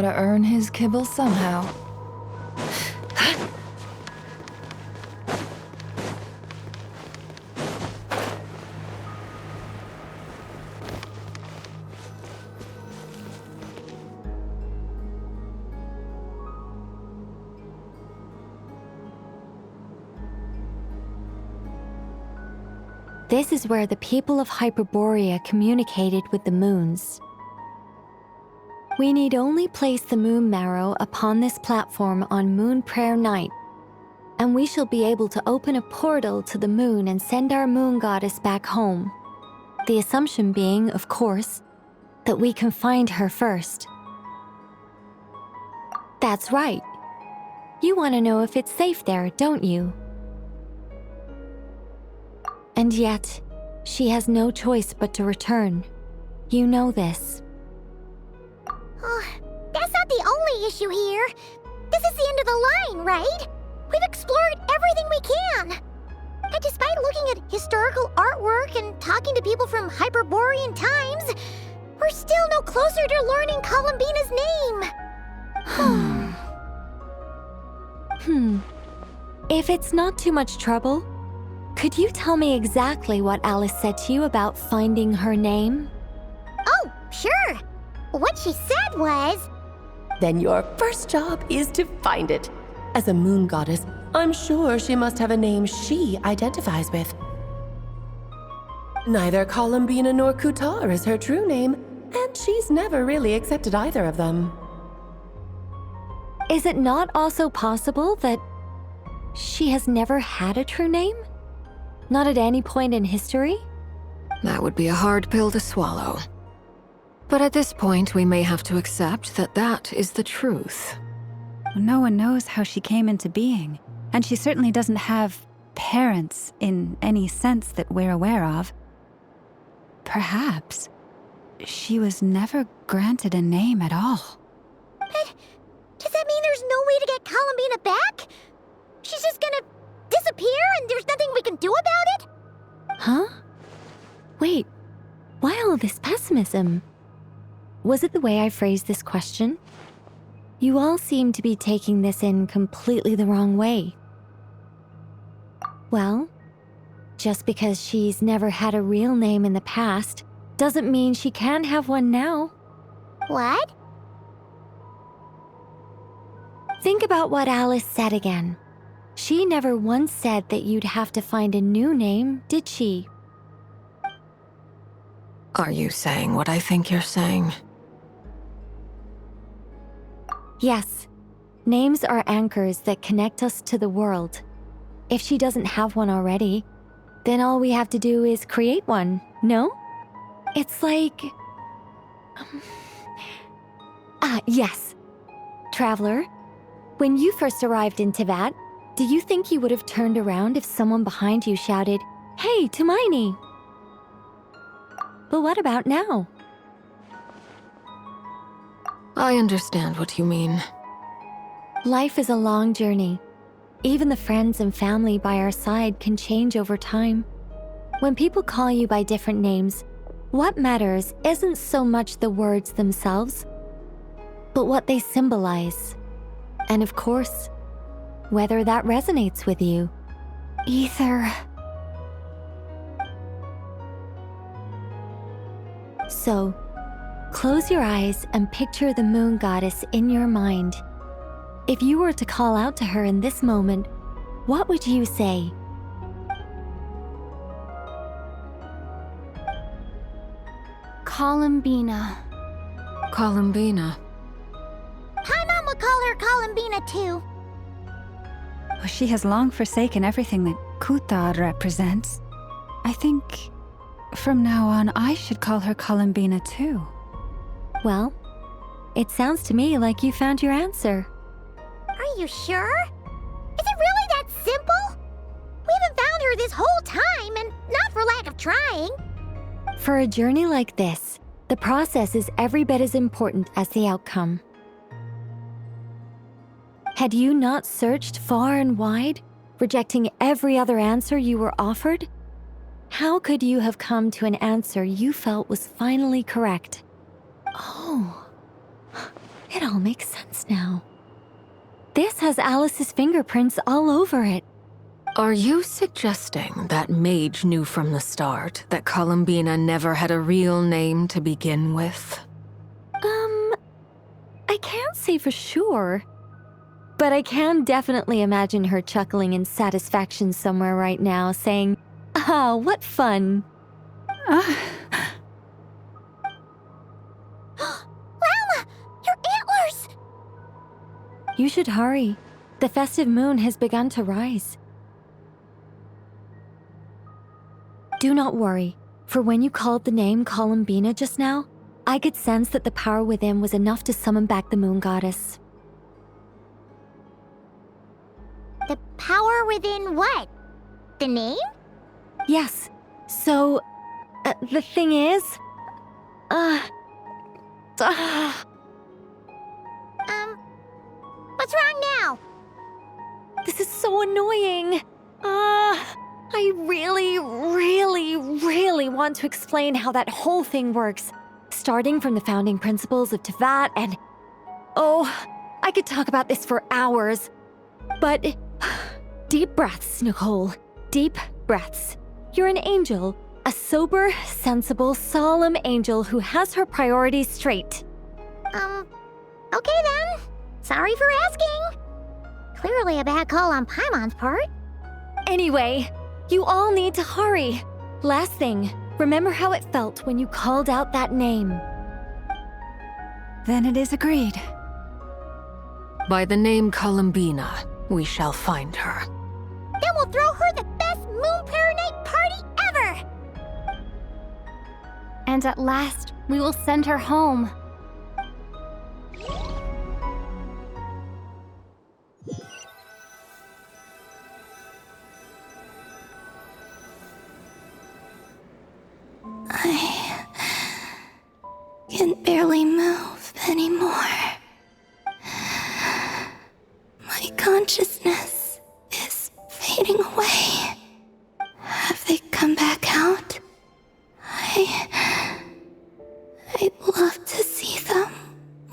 gotta earn his kibble somehow. This is where the people of Hyperborea communicated with the moons. We need only place the moon marrow upon this platform on Moon Prayer Night, and we shall be able to open a portal to the moon and send our moon goddess back home. The assumption being, of course, that we can find her first. That's right. You want to know if it's safe there, don't you? And yet, she has no choice but to return. You know this. Oh, that's not the only issue here. This is the end of the line, right? We've explored everything we can. And despite looking at historical artwork and talking to people from Hyperborean times, we're still no closer to learning Columbina's name. If it's not too much trouble, could you tell me exactly what Alice said to you about finding her name? Oh, sure. What she said was... Then your first job is to find it. As a moon goddess, I'm sure she must have a name she identifies with. Neither Columbina nor Kutar is her true name, and she's never really accepted either of them. Is it not also possible that she has never had a true name? Not at any point in history? That would be a hard pill to swallow. But at this point, we may have to accept that that is the truth. No one knows how she came into being, and she certainly doesn't have parents in any sense that we're aware of. Perhaps she was never granted a name at all. But does that mean there's no way to get Columbina back? She's just gonna disappear and there's nothing we can do about it? Huh? Wait, why all this pessimism? Was it the way I phrased this question? You all seem to be taking this in completely the wrong way. Well, just because she's never had a real name in the past doesn't mean she can't have one now. What? Think about what Alice said again. She never once said that you'd have to find a new name, did she? Are you saying what I think you're saying? Yes. Names are anchors that connect us to the world. If she doesn't have one already, then all we have to do is create one, no? It's like... yes. Traveler, when you first arrived in Teyvat, do you think you would have turned around if someone behind you shouted, "Hey, Tumaini"? But what about now? I understand what you mean. Life is a long journey. Even the friends and family by our side can change over time. When people call you by different names, what matters isn't so much the words themselves, but what they symbolize. And of course, whether that resonates with you. Ether. So, close your eyes and picture the moon goddess in your mind. If you were to call out to her in this moment, what would you say? Columbina. Columbina. My mom would call her Columbina too. She has long forsaken everything that Kutar represents. I think from now on I should call her Columbina too. Well, it sounds to me like you found your answer. Are you sure? Is it really that simple? We haven't found her this whole time, and not for lack of trying. For a journey like this, the process is every bit as important as the outcome. Had you not searched far and wide, rejecting every other answer you were offered? How could you have come to an answer you felt was finally correct? Oh, It all makes sense now. This has Alice's fingerprints all over it. Are you suggesting that Mage knew from the start that Columbina never had a real name to begin with? I can't say for sure. But I can definitely imagine her chuckling in satisfaction somewhere right now, saying, "Ah, what fun." Llama! Your antlers! You should hurry. The festive moon has begun to rise. Do not worry, for when you called the name Columbina just now, I could sense that the power within was enough to summon back the moon goddess. The power within what? The name? Yes, so, the thing is... What's wrong now? This is so annoying. I really want to explain how that whole thing works. Starting from the founding principles of Tevat and... Oh, I could talk about this for hours. But... Deep breaths, Nicole. Deep breaths. You're an angel. A sober, sensible, solemn angel who has her priorities straight. Okay then. Sorry for asking. Clearly a bad call on Paimon's part. Anyway, you all need to hurry. Last thing, remember how it felt when you called out that name. Then it is agreed. By the name Columbina, we shall find her. Then we'll throw her the best Moon Pair Night party ever! And at last, we will send her home. I can barely move anymore. My consciousness is fading away. Have they come back out? I'd love to see them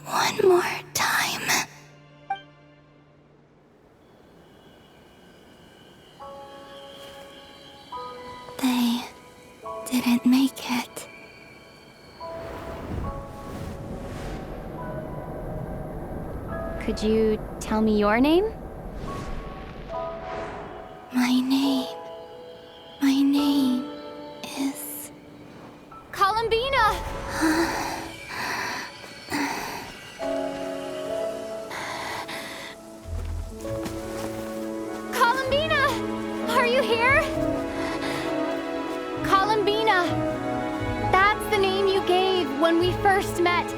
one more time. They didn't make it. Could you tell me your name? My name is... Columbina! Columbina! Are you here? Columbina! That's the name you gave when we first met.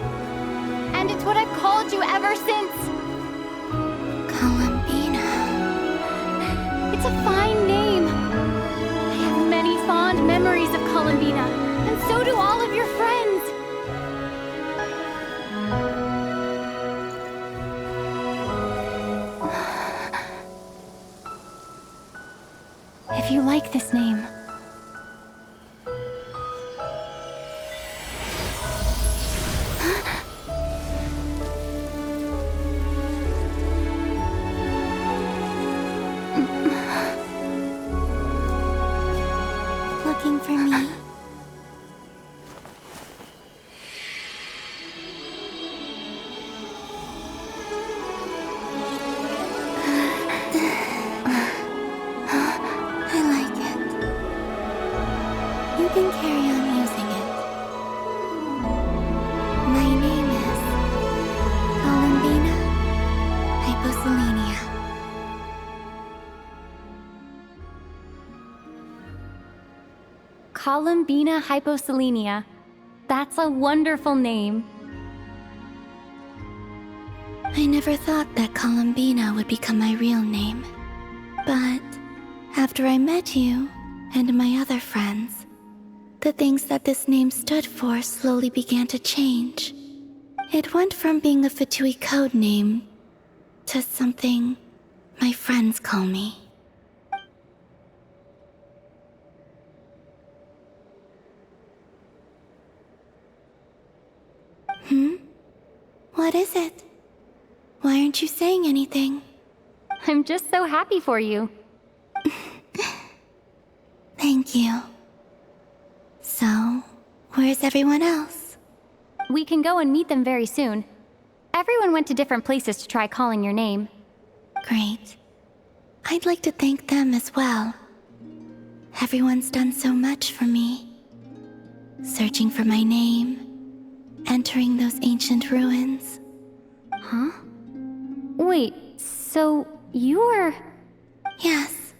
And it's what I've called you ever since. Columbina. It's a fine name. I have many fond memories of Columbina, and so do all of your friends. If you like this name, Looking for me? I like it. You can carry on using it. My name is Columbina Hyposelenia. Columbina Hyposelenia. That's a wonderful name. I never thought that Columbina would become my real name. But after I met you and my other friends, the things that this name stood for slowly began to change. It went from being a Fatui code name to something my friends call me. What is it? aren't you saying anything? I'm just so happy for you. Thank you. So, where's everyone else? We can go and meet them very soon. Everyone went to different places to try calling your name. Great. I'd like to thank them as well. Everyone's done so much for me. Searching for my name, entering those ancient ruins. Huh? Wait, so you were... Yes,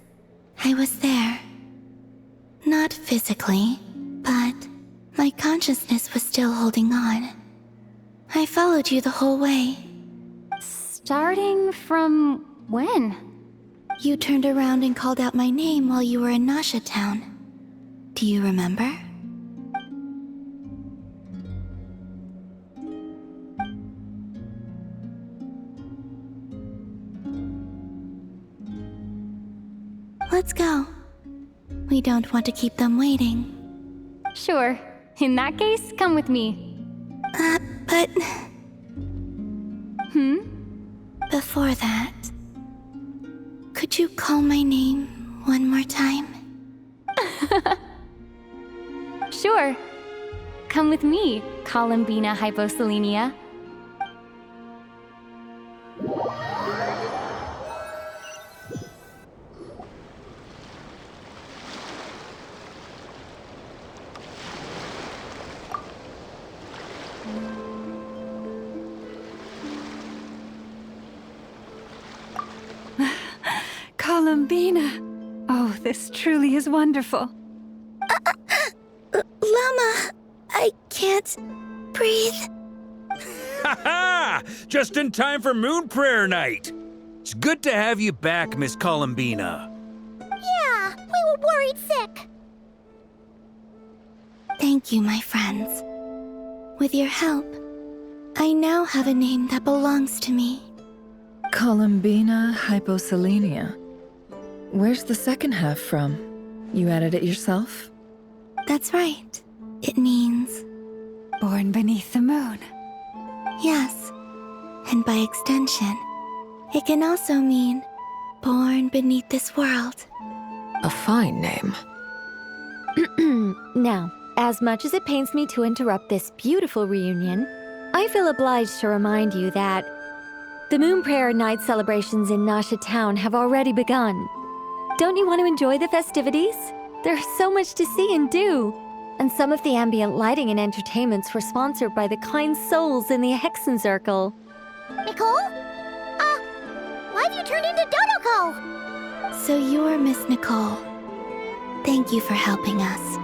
I was there. Not physically, but my consciousness was still holding on. I followed you the whole way. Starting from when? You turned around and called out my name while you were in Nasha Town. Do you remember? Let's go. We don't want to keep them waiting. Sure. In that case, come with me. But... Hmm? Before that, could you call my name one more time? Sure. Come with me, Columbina Hyposelenia. Columbina! Oh, this truly is wonderful. Llama, I can't breathe. Ha ha! Just in time for Moon Prayer Night! It's good to have you back, Miss Columbina. Yeah, we were worried sick. Thank you, my friends. With your help, I now have a name that belongs to me. Columbina Hyposelenia. Where's the second half from? You added it yourself? That's right. It means... Born beneath the moon. yes. And by extension, it can also mean born beneath this world. A fine name. Now, as much as it pains me to interrupt this beautiful reunion, I feel obliged to remind you that the Moon Prayer Night celebrations in Nasha Town have already begun. Don't you want to enjoy the festivities? There's so much to see and do. And some of the ambient lighting and entertainments were sponsored by the kind souls in the Hexen Circle. Nicole? Why have you turned into Dodoko? So you're Miss Nicole. Thank you for helping us,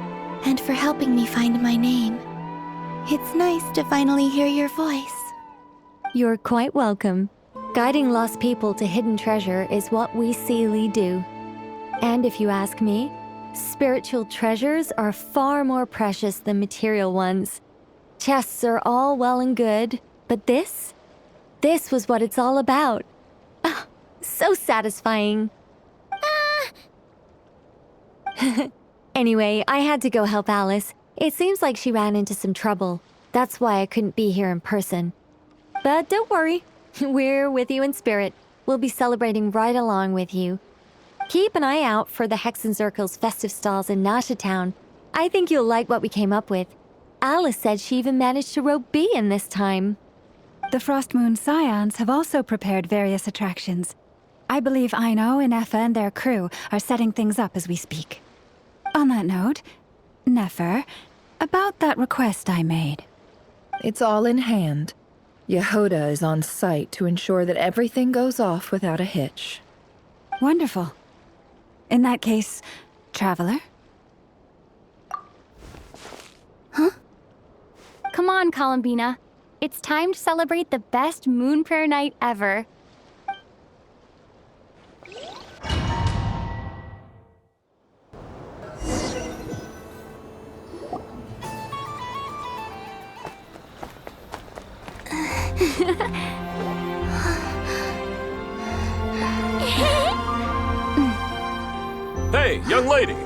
and for helping me find my name. It's nice to finally hear your voice. You're quite welcome. Guiding lost people to hidden treasure is what we Seelie do. And if you ask me, spiritual treasures are far more precious than material ones. Chests are all well and good, but this was what it's all about. Ah, so satisfying. Anyway, I had to go help Alice. It seems like she ran into some trouble. That's why I couldn't be here in person. But don't worry, we're with you in spirit. We'll be celebrating right along with you. Keep an eye out for the Hexen Circle's festive stalls in Nasha Town. I think you'll like what we came up with. Alice said she even managed to rope B in this time. The Frost Moon Scions have also prepared various attractions. I believe Aino and Effa and their crew are setting things up as we speak. On that note, Nefer, about that request I made. It's all in hand. Yehoda is on site to ensure that everything goes off without a hitch. Wonderful. In that case, Traveler? Come on, Columbina. It's time to celebrate the best Moon Prayer Night ever. Hey, young lady.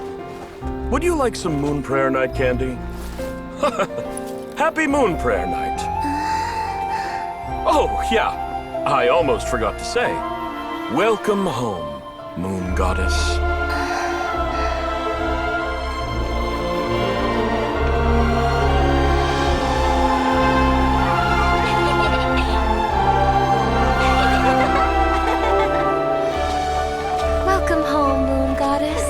Would you like some Moon Prayer Night candy? Happy Moon Prayer Night. Oh, yeah. I almost forgot to say, welcome home, Moon Goddess. Welcome home, Moon Goddess.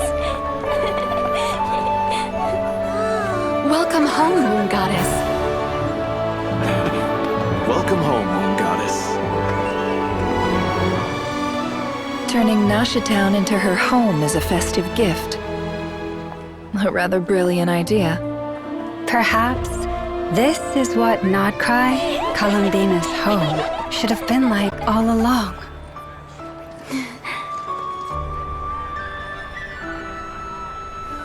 Welcome home, Moon Goddess. Welcome home, Moon Goddess. Turning Nasha Town into her home is a festive gift. A rather brilliant idea. Perhaps this is what Nordcry, Columbina's home, should have been like all along.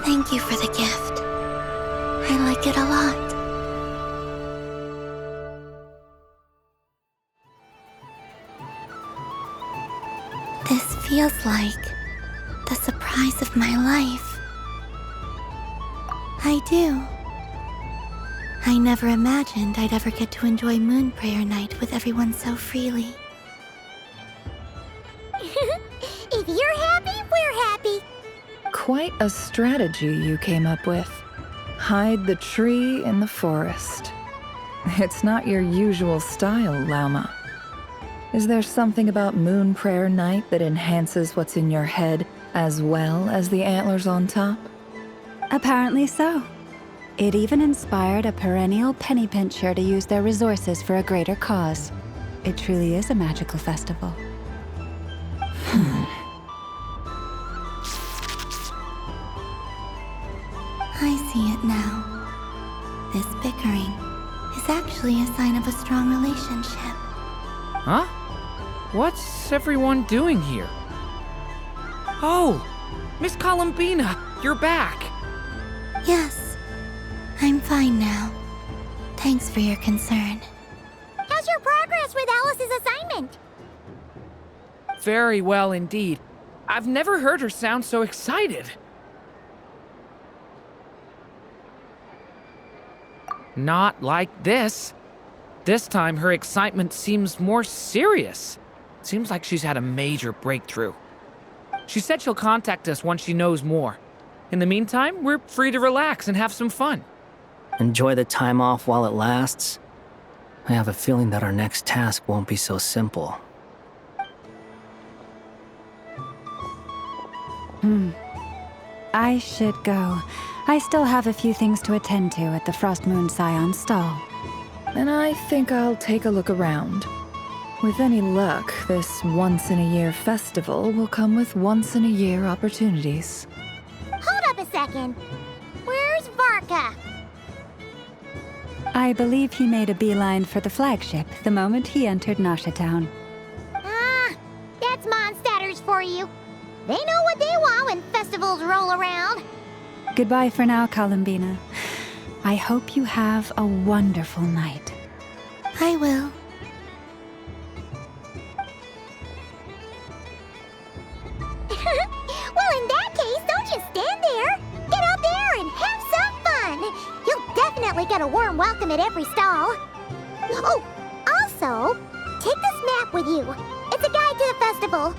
Thank you for the gift. I like it a lot. This feels like the surprise of my life. I do. I never imagined I'd ever get to enjoy Moon Prayer Night with everyone so freely. If you're happy, we're happy. Quite a strategy you came up with. Hide the tree in the forest. It's not your usual style, Lauma. Is there something about Moon Prayer Night that enhances what's in your head as well as the antlers on top? Apparently so. It even inspired a perennial penny pincher to use their resources for a greater cause. It truly is a magical festival. I see it now. This bickering is actually a sign of a strong relationship. Huh? What's everyone doing here? Oh! Miss Columbina, you're back! Yes, I'm fine now. Thanks for your concern. How's your progress with Alice's assignment? Very well indeed. I've never heard her sound so excited. Not like this. This time, her excitement seems more serious. Seems like she's had a major breakthrough. She said she'll contact us once she knows more. In the meantime, we're free to relax and have some fun. Enjoy the time off while it lasts. I have a feeling that our next task won't be so simple. I should go. I still have a few things to attend to at the Frost Moon Scion stall. And I think I'll take a look around. With any luck, this once-in-a-year festival will come with once-in-a-year opportunities. Hold up a second. Where's Varka? I believe he made a beeline for the flagship the moment he entered Nasha Town. Ah, that's Mondstadters for you. They know what they want when festivals roll around. Goodbye for now, Columbina. I hope you have a wonderful night. I will. Well, in that case, don't just stand there. Get out there and have some fun. You'll definitely get a warm welcome at every stall. Oh, also, take this map with you. It's a guide to the festival.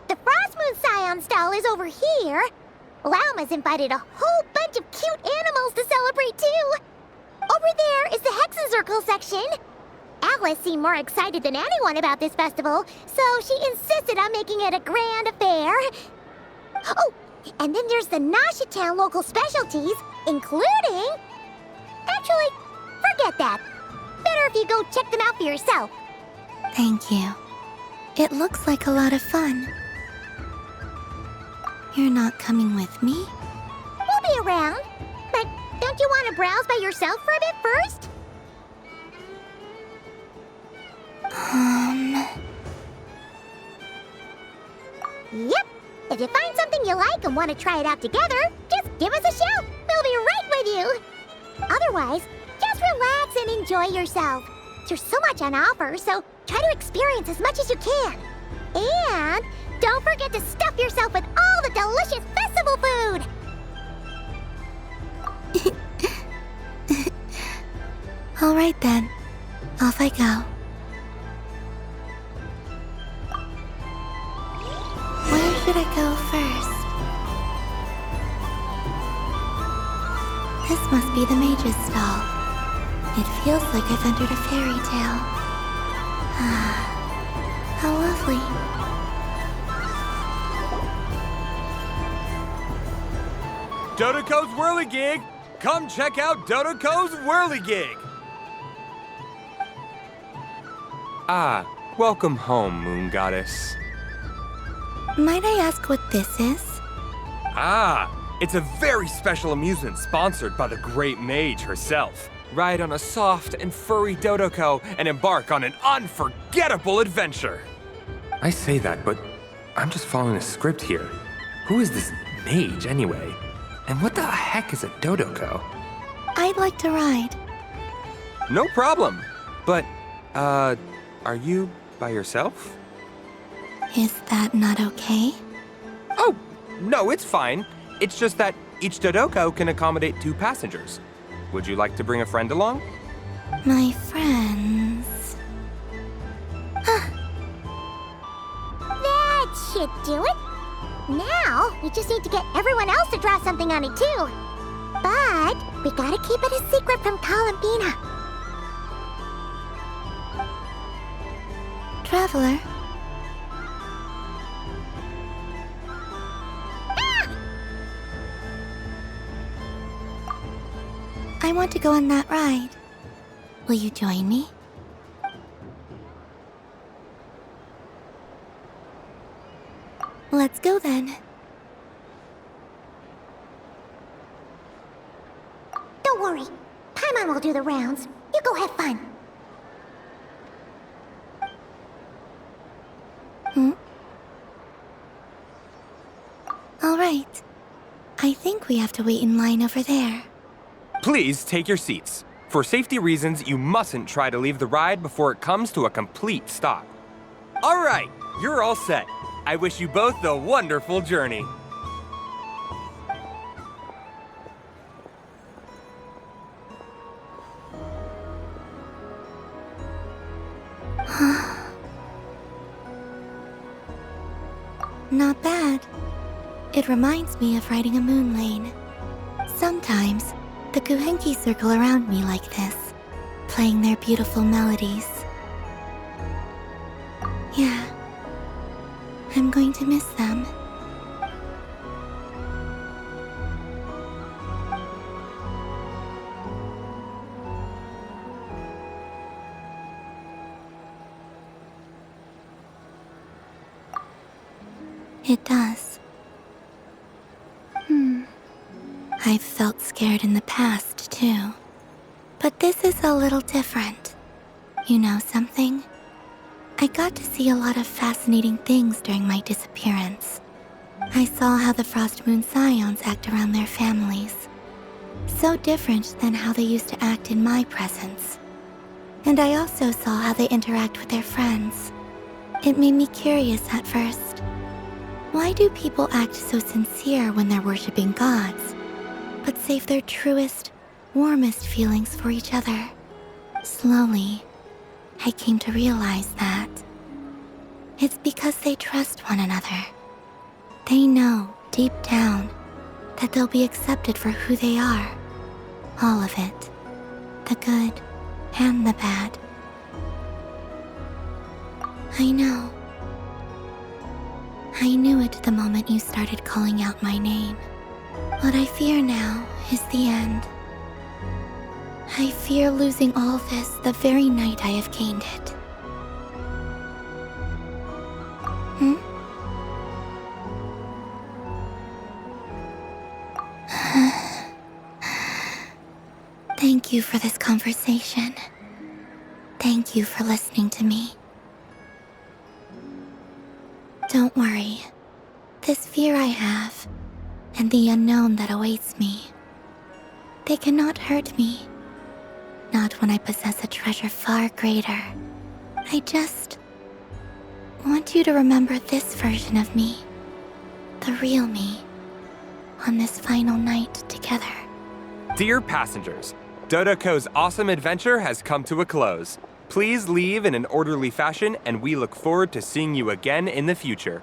The Frost Moon Scion stall is over here. Lauma's invited a whole bunch of cute animals to celebrate too. Over there is the Hexencircle section. Alice seemed more excited than anyone about this festival, so she insisted on making it a grand affair. Oh, and then there's the Nasha Town local specialties, including... Actually, forget that. Better if you go check them out for yourself. Thank you. It looks like a lot of fun. You're not coming with me? We'll be around. But don't you want to browse by yourself for a bit first? Yep. If you find something you like and want to try it out together, just give us a shout. We'll otherwise, just relax and enjoy yourself. There's so much on offer, so try to experience as much as you can. And don't forget to stuff yourself with all the delicious festival food! All right then, off I go. Where should I go first? This must be the mage's stall. It feels like I've entered a fairy tale. Ah, how lovely. Dodoco's Whirligig! Come check out Dodoco's Whirligig! Ah, welcome home, Moon Goddess. Might I ask what this is? Ah, it's a very special amusement sponsored by the great mage herself. Ride on a soft and furry Dodoco and embark on an unforgettable adventure. I say that, but I'm just following a script here. Who is this mage, anyway? And what the heck is a Dodoco? I'd like to ride. No problem. But, are you by yourself? Is that not okay? Oh, no, it's fine. It's just that each Dodoco can accommodate 2 passengers. Would you like to bring a friend along? My friends... That should do it. Now, we just need to get everyone else to draw something on it too. But we gotta keep it a secret from Columbina. Traveler? I want to go on that ride. Will you join me? Let's go then. Don't worry. Paimon will do the rounds. You go have fun. All right. I think we have to wait in line over there. Please take your seats. For safety reasons, you mustn't try to leave the ride before it comes to a complete stop. All right, you're all set. I wish you both a wonderful journey. Not bad. It reminds me of riding a moon lane. Sometimes, the Guhenki circle around me like this, playing their beautiful melodies. Yeah, I'm going to miss them. It does. I've felt scared in the past, too. But this is a little different. You know something? I got to see a lot of fascinating things during my disappearance. I saw how the Frost Moon Scions act around their families. So different than how they used to act in my presence. And I also saw how they interact with their friends. It made me curious at first. Why do people act so sincere when they're worshipping gods, but save their truest, warmest feelings for each other? Slowly, I came to realize that it's because they trust one another. They know, deep down, that they'll be accepted for who they are. All of it. The good and the bad. I know. I knew it the moment you started calling out my name. What I fear now is the end. I fear losing all this the very night I have gained it. Thank you for this conversation. Thank you for listening to me. Don't worry. This fear I have, and the unknown that awaits me, they cannot hurt me Not when I possess a treasure far greater. I just want you to remember this version of me. The real me. On this final night together. Dear passengers, Dodoco's awesome adventure has come to a close. Please leave in an orderly fashion, and we look forward to seeing you again in the future.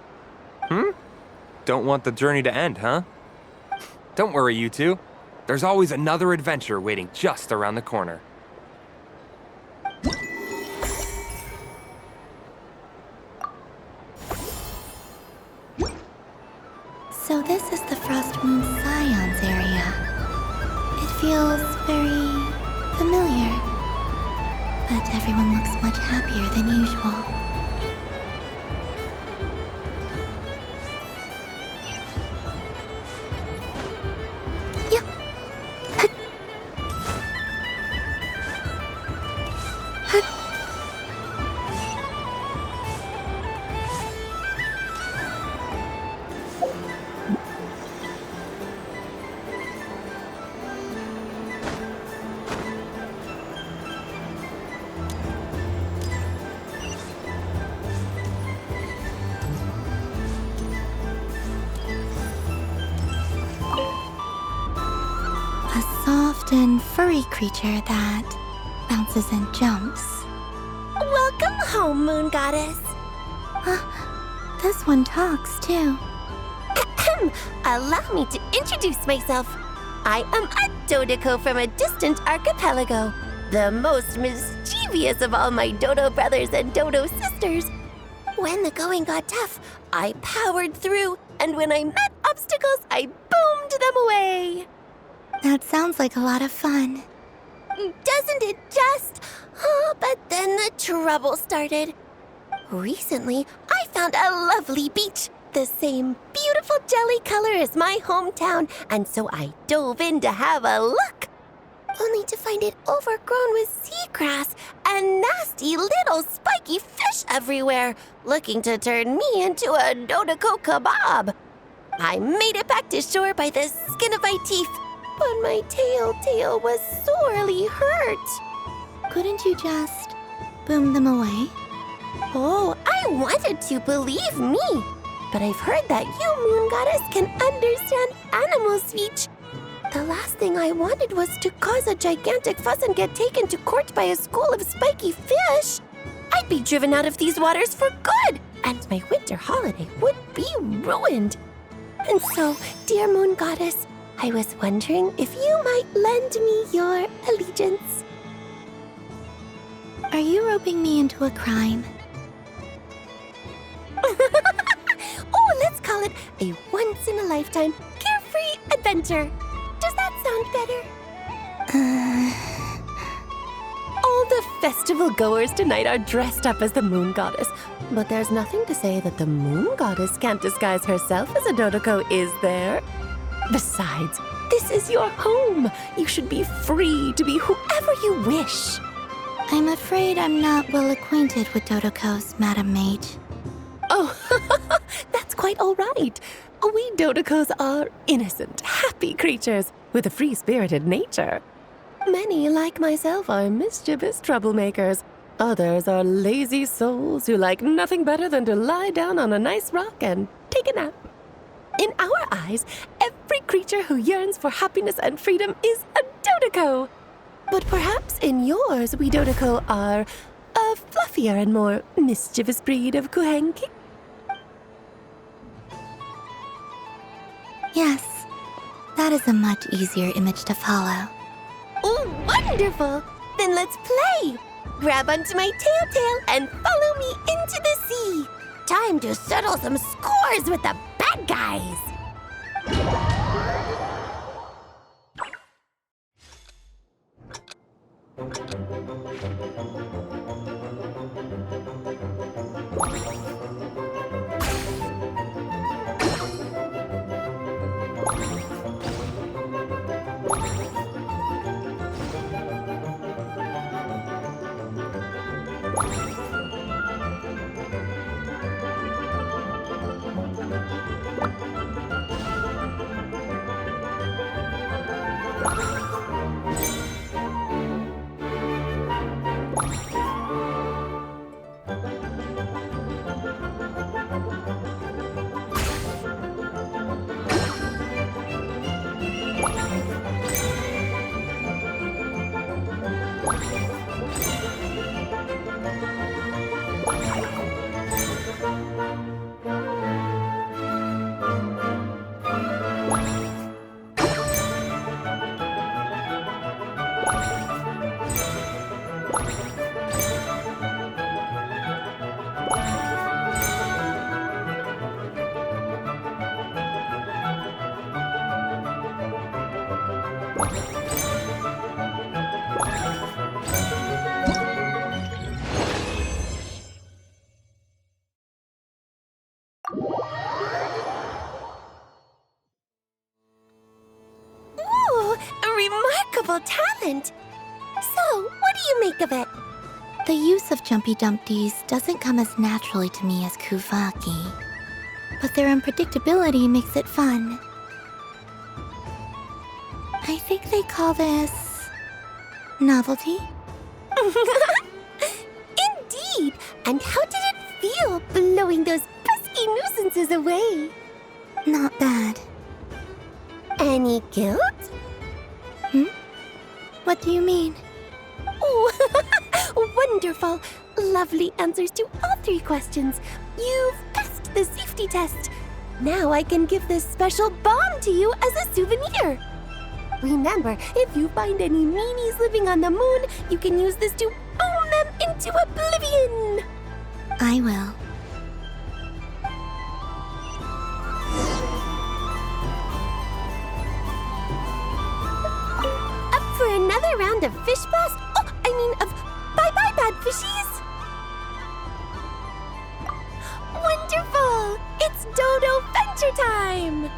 Don't want the journey to end, huh? Don't worry, you two. There's always another adventure waiting just around the corner. So this is the Frost Moon Scions area. It feels very familiar. But everyone looks much happier than usual. Soft and furry creature that bounces and jumps. Welcome home, Moon Goddess. This one talks too. Allow me to introduce myself. I am a Dodoco from a distant archipelago, the most mischievous of all my Dodo brothers and Dodo sisters. When the going got tough, I powered through, and when I met obstacles, I boomed them away. That sounds like a lot of fun. Doesn't it just? Oh, but then the trouble started. Recently, I found a lovely beach, the same beautiful jelly color as my hometown, and so I dove in to have a look. Only to find it overgrown with seagrass and nasty little spiky fish everywhere, looking to turn me into a Dodoco kebab. I made it back to shore by the skin of my teeth, but my tail was sorely hurt. Couldn't you just boom them away? Oh, I wanted to, believe me. But I've heard that you, Moon Goddess, can understand animal speech. The last thing I wanted was to cause a gigantic fuss and get taken to court by a school of spiky fish. I'd be driven out of these waters for good, and my winter holiday would be ruined. And so, dear Moon Goddess, I was wondering if you might lend me your allegiance. Are you roping me into a crime? Oh, let's call it a once-in-a-lifetime carefree adventure. Does that sound better? All the festival goers tonight are dressed up as the Moon Goddess, but there's nothing to say that the Moon Goddess can't disguise herself as a Dodoco, is there? Besides, this is your home. You should be free to be whoever you wish. I'm afraid I'm not well acquainted with Dodocos, Madam Mage. Oh, that's quite all right. We Dodocos are innocent, happy creatures with a free-spirited nature. Many, like myself, are mischievous troublemakers. Others are lazy souls who like nothing better than to lie down on a nice rock and take a nap. In our eyes, every creature who yearns for happiness and freedom is a Dodoco. But perhaps in yours, we Dodoco are a fluffier and more mischievous breed of Kuhenki. Yes, that is a much easier image to follow. Oh, wonderful! Then let's play! Grab onto my tail and follow me into the sea. Time to settle some scores with the bad guys. Ooh, a remarkable talent! So, what do you make of it? The use of Jumpy Dumpties doesn't come as naturally to me as Kuvaki, but their unpredictability makes it fun. I think they call this novelty. Indeed! And how did it feel blowing those pesky nuisances away? Not bad. Any guilt? What do you mean? Oh, wonderful! Lovely answers to all 3 questions. You've passed the safety test. Now I can give this special bomb to you as a souvenir. Remember, if you find any meanies living on the moon, you can use this to boom them into oblivion. I will. Up for another round of fish blast? Of bye-bye, bad fishies! Wonderful! It's Dodo Venture time!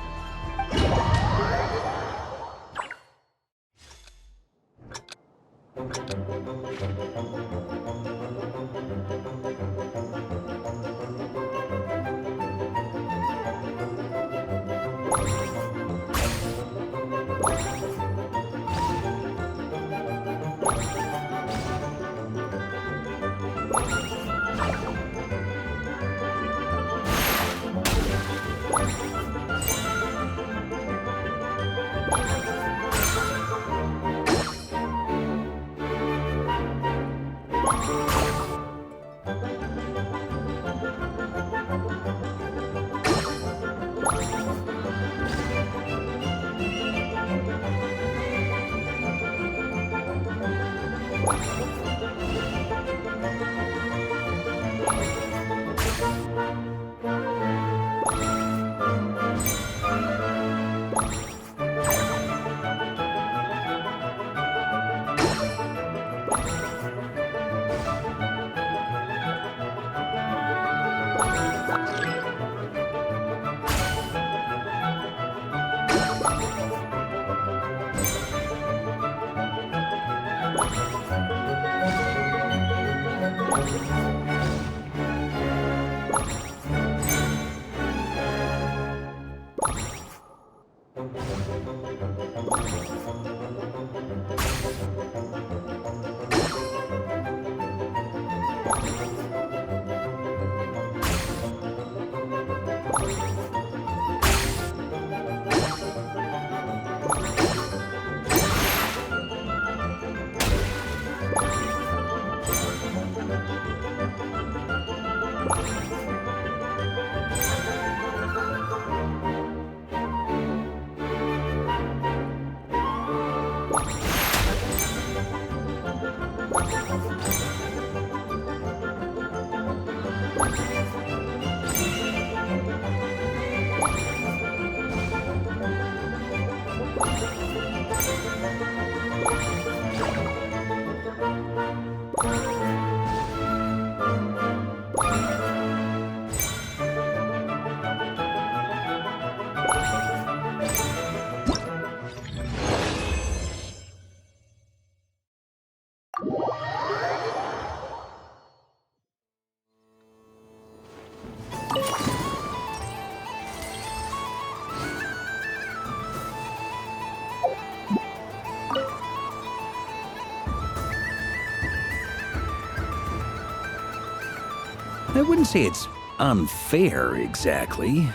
I wouldn't say it's unfair, exactly.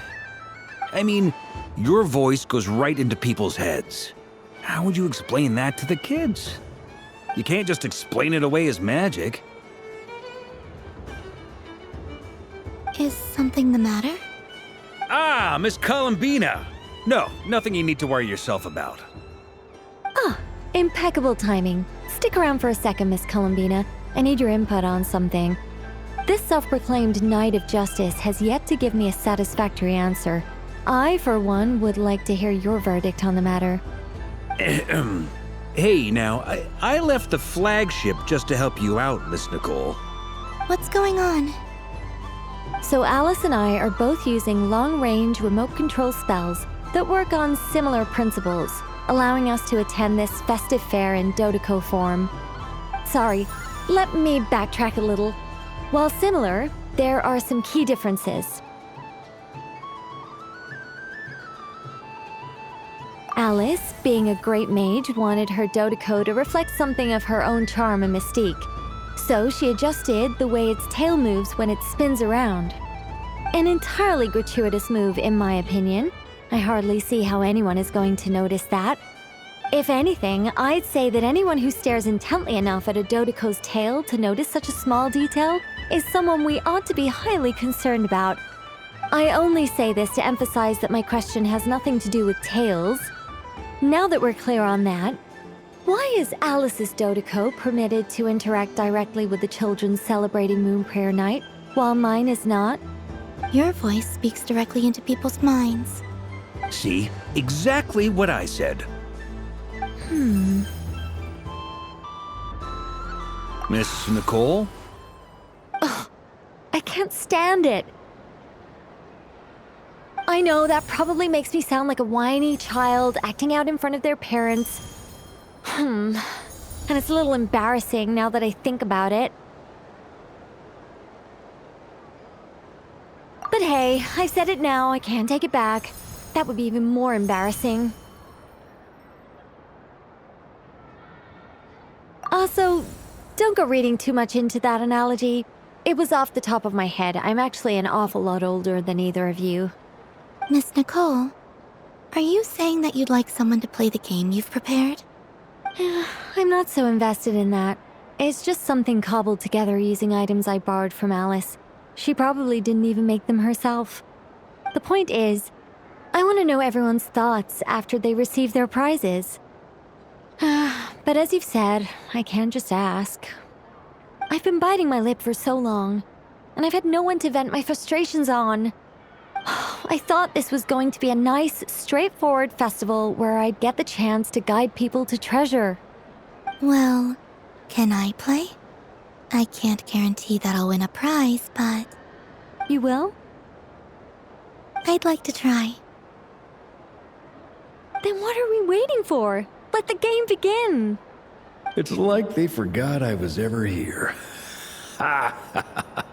I mean, your voice goes right into people's heads. How would you explain that to the kids? You can't just explain it away as magic. Is something the matter? Ah, Miss Columbina! No, nothing you need to worry yourself about. Ah, impeccable timing. Stick around for a second, Miss Columbina. I need your input on something. This self-proclaimed Knight of Justice has yet to give me a satisfactory answer. I, for one, would like to hear your verdict on the matter. Hey, now, I left the flagship just to help you out, Miss Nicole. What's going on? So Alice and I are both using long-range remote control spells that work on similar principles, allowing us to attend this festive fair in Dodoco form. Sorry, let me backtrack a little. While similar, there are some key differences. Alice, being a great mage, wanted her Dodoco to reflect something of her own charm and mystique. So she adjusted the way its tail moves when it spins around. An entirely gratuitous move, in my opinion. I hardly see how anyone is going to notice that. If anything, I'd say that anyone who stares intently enough at a Dodoco's tail to notice such a small detail is someone we ought to be highly concerned about. I only say this to emphasize that my question has nothing to do with tails. Now that we're clear on that, why is Alice's Dodoco permitted to interact directly with the children celebrating Moon Prayer Night, while mine is not? Your voice speaks directly into people's minds. See? Exactly what I said. Miss Nicole? Ugh, I can't stand it. I know that probably makes me sound like a whiny child acting out in front of their parents. And it's a little embarrassing now that I think about it. But hey, I said it now, I can't take it back. That would be even more embarrassing. Also, don't go reading too much into that analogy. It was off the top of my head. I'm actually an awful lot older than either of you. Miss Nicole, are you saying that you'd like someone to play the game you've prepared? I'm not so invested in that. It's just something cobbled together using items I borrowed from Alice. She probably didn't even make them herself. The point is, I want to know everyone's thoughts after they receive their prizes. But as you've said, I can't just ask. I've been biting my lip for so long, and I've had no one to vent my frustrations on. I thought this was going to be a nice, straightforward festival where I'd get the chance to guide people to treasure. Well, can I play? I can't guarantee that I'll win a prize, but... You will? I'd like to try. Then what are we waiting for? Let the game begin! It's like they forgot I was ever here. Ha ha ha.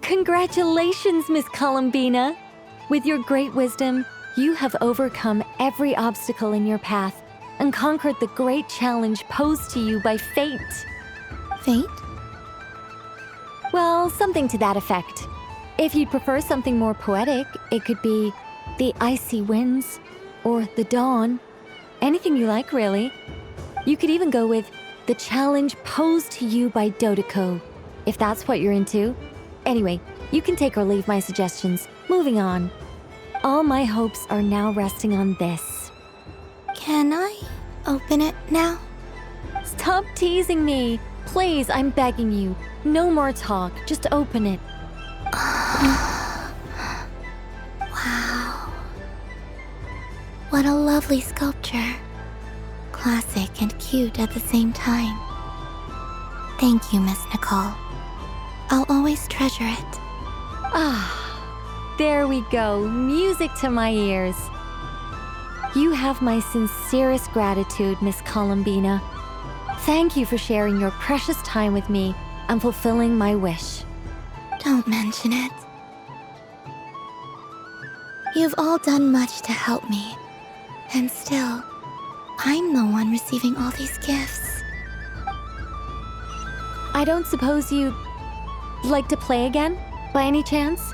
Congratulations, Miss Columbina! With your great wisdom, you have overcome every obstacle in your path and conquered the great challenge posed to you by fate. Fate? Well, something to that effect. If you'd prefer something more poetic, it could be the icy winds or the dawn. Anything you like, really. You could even go with the challenge posed to you by Dodoko, if that's what you're into. Anyway, you can take or leave my suggestions. Moving on. All my hopes are now resting on this. Can I open it now? Stop teasing me. Please, I'm begging you. No more talk. Just open it. Wow. What a lovely sculpture. Classic and cute at the same time. Thank you, Miss Nicole. I'll always treasure it. There we go. Music to my ears. You have my sincerest gratitude, Miss Columbina. Thank you for sharing your precious time with me and fulfilling my wish. Don't mention it. You've all done much to help me. And still, I'm the one receiving all these gifts. I don't suppose you'd like to play again, by any chance?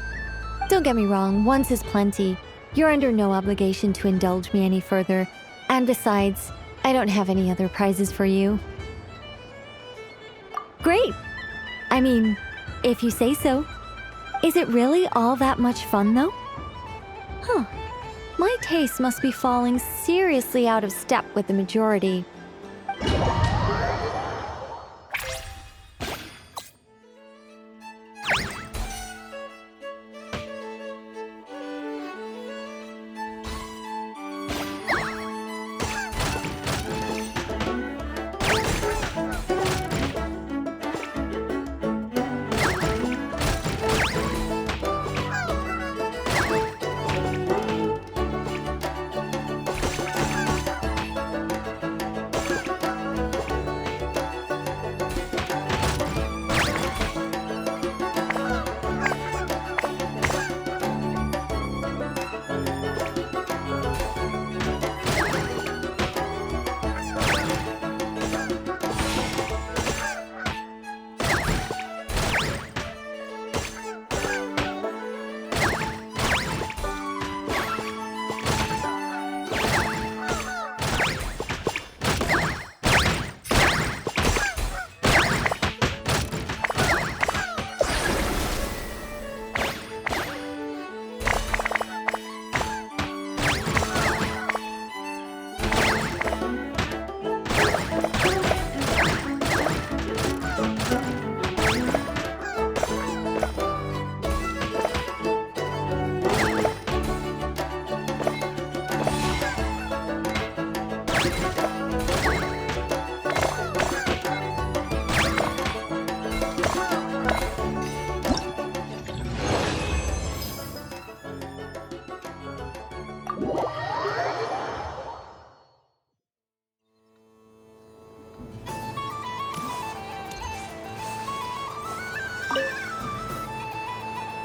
Don't get me wrong, once is plenty. You're under no obligation to indulge me any further. And besides, I don't have any other prizes for you. Great! I mean, if you say so. Is it really all that much fun, though? Huh. My taste must be falling seriously out of step with the majority.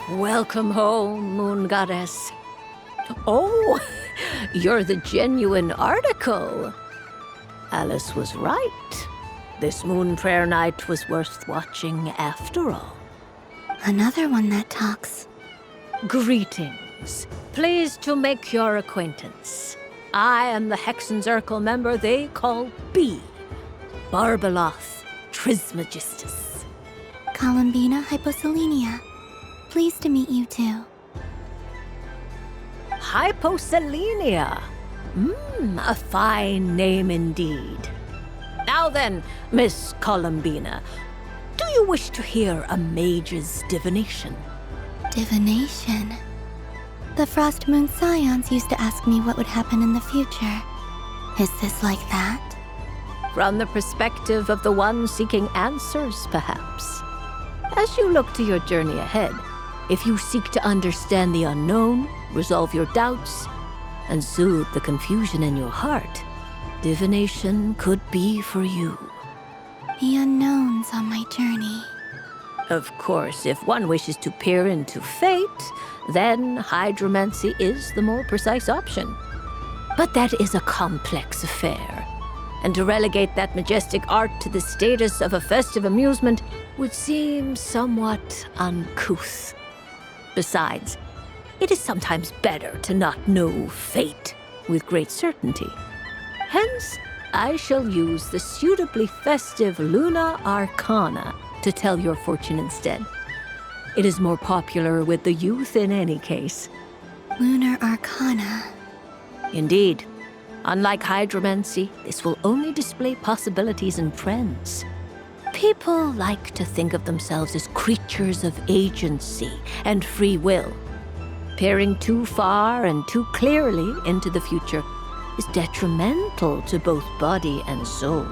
Welcome home, Moon Goddess. Oh, you're the genuine article. Alice was right. This moon prayer night was worth watching after all. Another one that talks. Greetings. Pleased to make your acquaintance. I am the Hexenzirkel member they call B. Barbeloth Trismegistus. Columbina Hyposelenia. Pleased to meet you too. Hyposelenia. A fine name indeed. Now then, Miss Columbina, do you wish to hear a mage's divination? Divination? The Frost Moon Scions used to ask me what would happen in the future. Is this like that? From the perspective of the one seeking answers, perhaps. As you look to your journey ahead, if you seek to understand the unknown, resolve your doubts, and soothe the confusion in your heart, divination could be for you. The unknowns on my journey. Of course, if one wishes to peer into fate, then hydromancy is the more precise option. But that is a complex affair. and to relegate that majestic art to the status of a festive amusement would seem somewhat uncouth. Besides, it is sometimes better to not know fate with great certainty. Hence, I shall use the suitably festive Luna Arcana to tell your fortune instead. It is more popular with the youth in any case. Lunar Arcana. Indeed. Unlike hydromancy, this will only display possibilities and trends. People like to think of themselves as creatures of agency and free will. Peering too far and too clearly into the future is detrimental to both body and soul.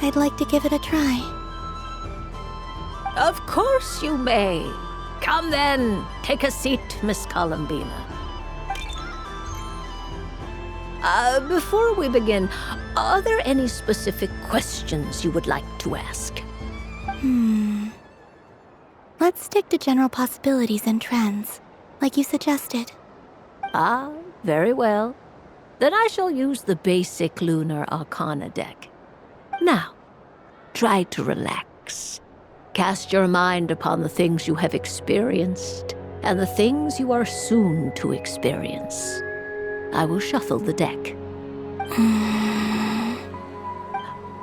I'd like to give it a try. Of course you may. Come then, take a seat, Miss Columbina. Before we begin, are there any specific questions you would like to ask? Let's stick to general possibilities and trends, like you suggested. Ah, very well. Then I shall use the basic Lunar Arcana deck. Now, try to relax. Cast your mind upon the things you have experienced and the things you are soon to experience. I will shuffle the deck.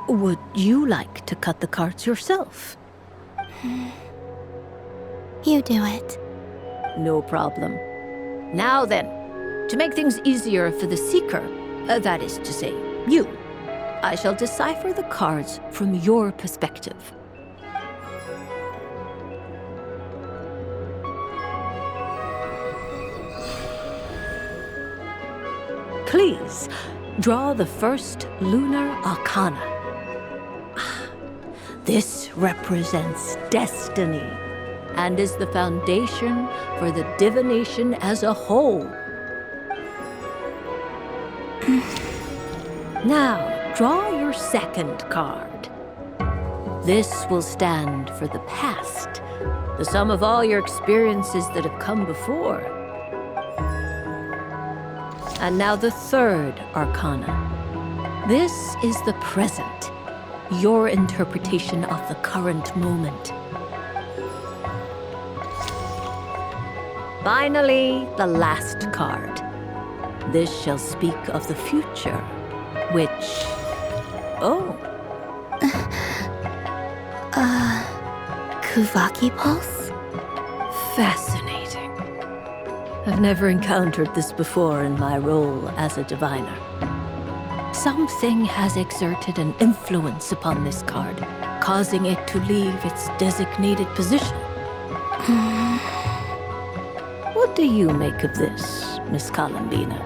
Would you like to cut the cards yourself? You do it. No problem. Now then, to make things easier for the seeker, that is to say, you, I shall decipher the cards from your perspective. Please, draw the first Lunar Arcana. This represents destiny and is the foundation for the divination as a whole. Now, draw your second card. This will stand for the past, the sum of all your experiences that have come before. And now the third Arcana. This is the present, your interpretation of the current moment. Finally, the last card. This shall speak of the future, which... Oh. Kuvaki Pulse? Fascinating. I've never encountered this before in my role as a diviner. Something has exerted an influence upon this card, causing it to leave its designated position. What do you make of this, Miss Columbina?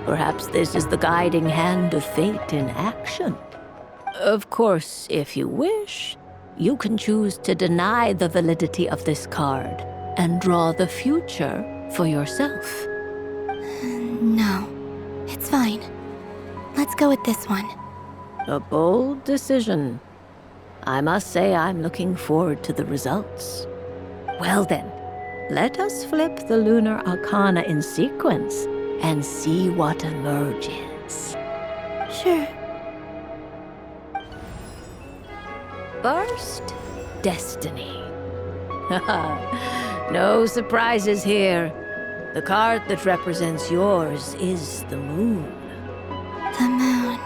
Perhaps this is the guiding hand of fate in action. Of course, if you wish, you can choose to deny the validity of this card and draw the future for yourself. No, it's fine. Let's go with this one. A bold decision. I must say I'm looking forward to the results. Well then, let us flip the Lunar Arcana in sequence and see what emerges. Sure. First, Destiny. No surprises here. The card that represents yours is the moon. The moon.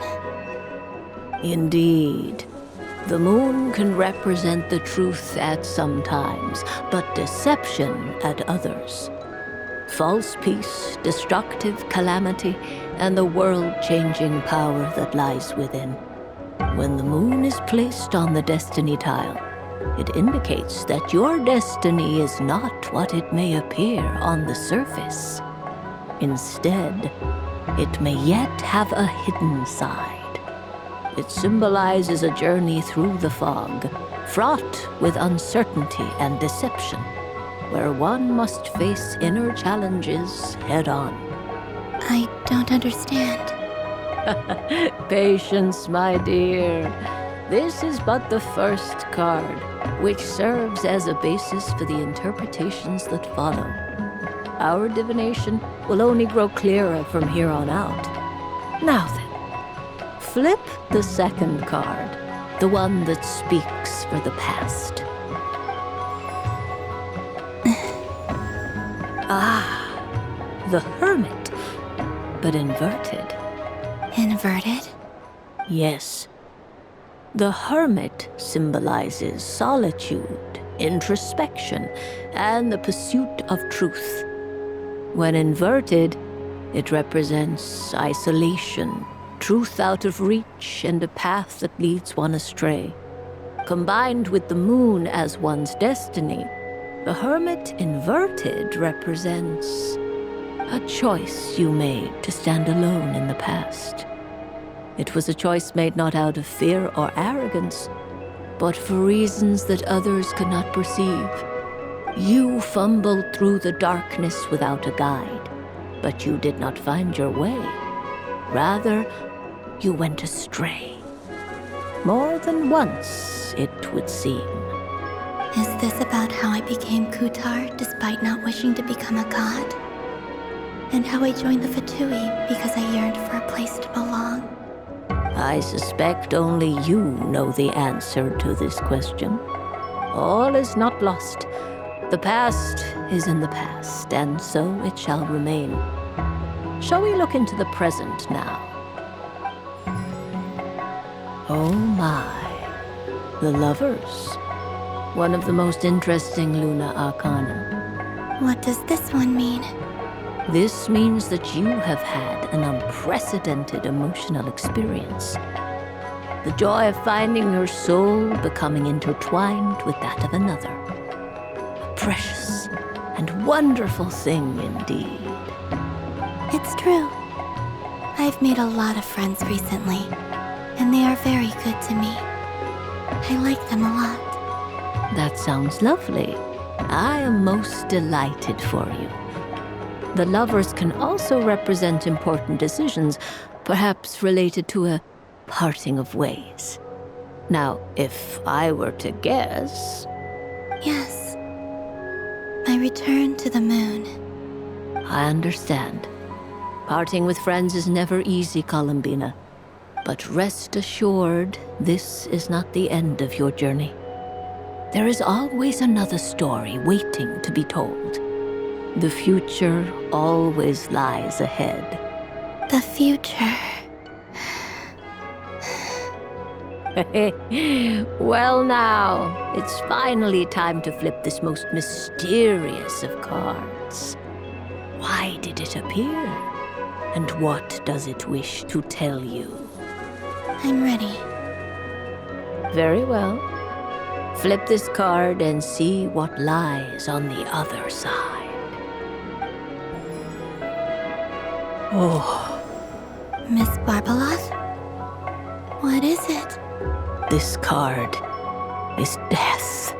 Indeed. The moon can represent the truth at some times, but deception at others. False peace, destructive calamity, and the world-changing power that lies within. When the moon is placed on the destiny tile, it indicates that your destiny is not what it may appear on the surface. Instead, it may yet have a hidden side. It symbolizes a journey through the fog, fraught with uncertainty and deception, where one must face inner challenges head-on. I don't understand. Patience, my dear. This is but the first card, which serves as a basis for the interpretations that follow. Our divination will only grow clearer from here on out. Now then, Flip the second card, the one that speaks for the past. The Hermit, but inverted. Inverted? Yes. The Hermit symbolizes solitude, introspection, and the pursuit of truth. When inverted, it represents isolation, truth out of reach, and a path that leads one astray. Combined with the moon as one's destiny, the Hermit inverted represents a choice you made to stand alone in the past. It was a choice made not out of fear or arrogance, but for reasons that others could not perceive. You fumbled through the darkness without a guide, but you did not find your way. Rather, you went astray. More than once, it would seem. Is this about how I became Kutar despite not wishing to become a god? And how I joined the Fatui because I yearned for a place to belong? I suspect only you know the answer to this question. All is not lost. The past is in the past, and so it shall remain. Shall we look into the present now? Oh my. The Lovers. One of the most interesting Luna Arcana. What does this one mean? This means that you have had an unprecedented emotional experience. The joy of finding your soul becoming intertwined with that of another. A precious and wonderful thing indeed. It's true. I've made a lot of friends recently, and they are very good to me. I like them a lot. That sounds lovely. I am most delighted for you. The Lovers can also represent important decisions, perhaps related to a parting of ways. Now, if I were to guess... Yes. My return to the moon. I understand. Parting with friends is never easy, Columbina. But rest assured, this is not the end of your journey. There is always another story waiting to be told. The future always lies ahead. The future. Well now, it's finally time to flip this most mysterious of cards. Why did it appear? And what does it wish to tell you? I'm ready. Very well. Flip this card and see what lies on the other side. Oh. Miss Barbeloth? What is it? This card is death.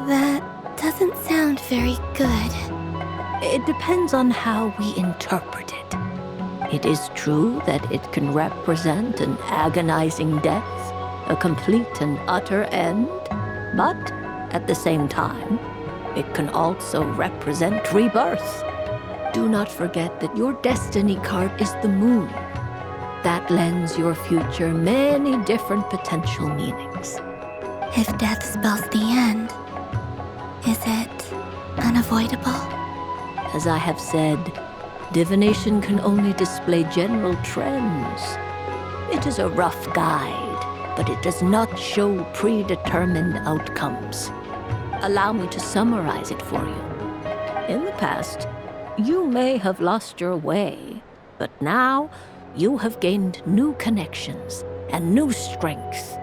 That doesn't sound very good. It depends on how we interpret it. It is true that it can represent an agonizing death, a complete and utter end, but at the same time, it can also represent rebirth. Do not forget that your destiny card is the moon. That lends your future many different potential meanings. If death spells the end, is it unavoidable? As I have said, divination can only display general trends. It is a rough guide, but it does not show predetermined outcomes. Allow me to summarize it for you. In the past, you may have lost your way, but now you have gained new connections and new strength.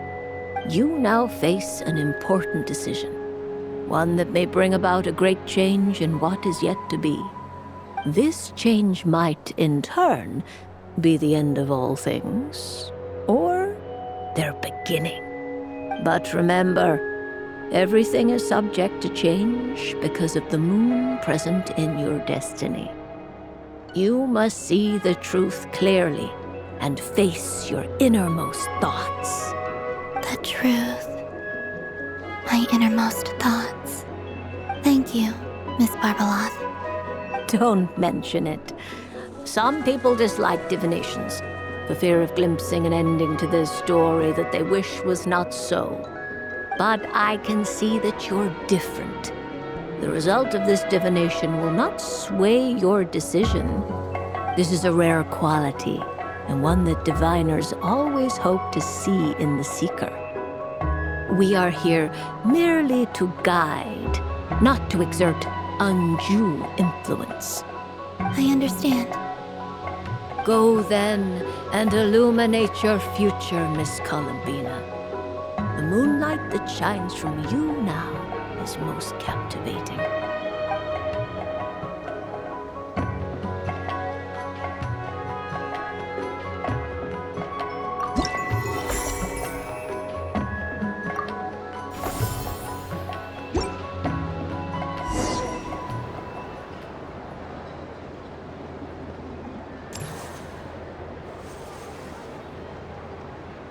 You now face an important decision, one that may bring about a great change in what is yet to be. This change might, in turn, be the end of all things, or their beginning. But remember, everything is subject to change because of the moon present in your destiny. You must see the truth clearly and face your innermost thoughts. The truth. My innermost thoughts. Thank you, Miss Barbeloth. Don't mention it. Some people dislike divinations, for fear of glimpsing an ending to their story that they wish was not so. But I can see that you're different. The result of this divination will not sway your decision. This is a rare quality, and one that diviners always hope to see in the seeker. We are here merely to guide, not to exert undue influence. I understand. Go then and illuminate your future, Miss Columbina. The moonlight that shines from you now is most captivating.